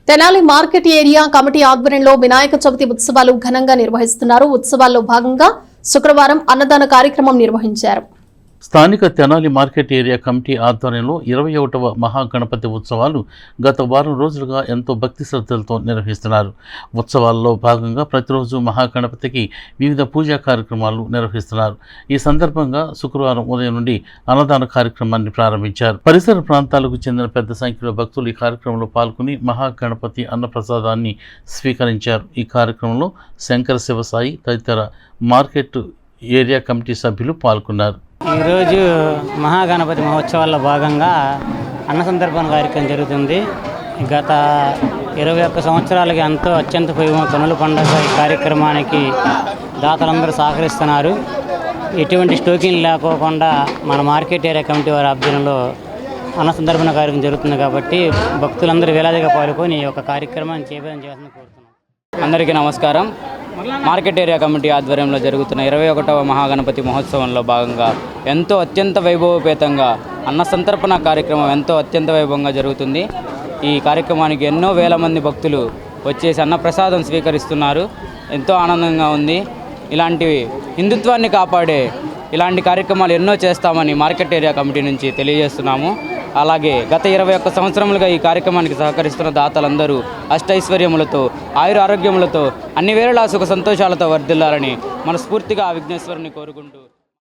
Tenali market area committee ఆధ్వర్యంలో వినాయక చవితి ఉత్సవాలు ఘనంగా నిర్వహిస్తున్నారు. ఉత్సవాల్లో భాగంగా శుక్రవారం అన్నదాన కార్యక్రమం నిర్వహించారు. స్థానిక తెనాలి మార్కెట్ ఏరియా కమిటీ ఆధ్వర్యంలో 21వ మహాగణపతి ఉత్సవాలు గత వారం రోజులుగా ఎంతో భక్తి శ్రద్ధలతో నిర్వహిస్తున్నారు. ఉత్సవాల్లో భాగంగా ప్రతిరోజు మహాగణపతికి వివిధ పూజా కార్యక్రమాలు నిర్వహిస్తున్నారు. ఈ సందర్భంగా శుక్రవారం ఉదయం నుండి అన్నదాన కార్యక్రమాన్ని ప్రారంభించారు. పరిసర ప్రాంతాలకు చెందిన పెద్ద సంఖ్యలో భక్తులు ఈ కార్యక్రమంలో పాల్గొని మహాగణపతి అన్నప్రసాదాన్ని స్వీకరించారు. ఈ కార్యక్రమంలో శంకర శివసాయి తదితర మార్కెట్ ఏరియా కమిటీ సభ్యులు పాల్గొన్నారు. ఈరోజు మహాగణపతి మహోత్సవాల్లో భాగంగా అన్న సందర్పణ కార్యక్రమం జరుగుతుంది. గత 21 సంవత్సరాలకి ఎంతో అత్యంత కనుల పండుగ ఈ కార్యక్రమానికి దాతలందరూ సహకరిస్తున్నారు. ఎటువంటి స్టోకింగ్ లేకోకుండా మన మార్కెట్ ఏరియా కమిటీ వారి ఆధ్వర్యంలో అన్న సందర్పణ కార్యక్రమం జరుగుతుంది కాబట్టి భక్తులందరూ వేలాదిగా పాల్గొని ఈ యొక్క కార్యక్రమాన్ని చేయాలని కోరుతున్నాం. అందరికీ నమస్కారం. మార్కెట్ ఏరియా కమిటీ ఆధ్వర్యంలో జరుగుతున్న 21వ మహాగణపతి మహోత్సవంలో భాగంగా ఎంతో అత్యంత వైభవపేతంగా అన్న సంతర్పణ కార్యక్రమం ఎంతో అత్యంత వైభవంగా జరుగుతుంది. ఈ కార్యక్రమానికి ఎన్నో వేల మంది భక్తులు వచ్చేసి అన్నప్రసాదం స్వీకరిస్తున్నారు. ఎంతో ఆనందంగా ఉంది. ఇలాంటివి హిందుత్వాన్ని కాపాడే ఇలాంటి కార్యక్రమాలు ఎన్నో చేస్తామని మార్కెట్ ఏరియా కమిటీ నుంచి తెలియజేస్తున్నాము. అలాగే గత 21 సంవత్సరములుగా ఈ కార్యక్రమానికి సహకరిస్తున్న దాతలందరూ అష్టైశ్వర్యములతో ఆయుర ఆరోగ్యములతో అన్ని వేళలా సుఖ సంతోషాలతో వర్ధిల్లాలని మనస్ఫూర్తిగా ఆ విఘ్నేశ్వరుని కోరుకుంటూ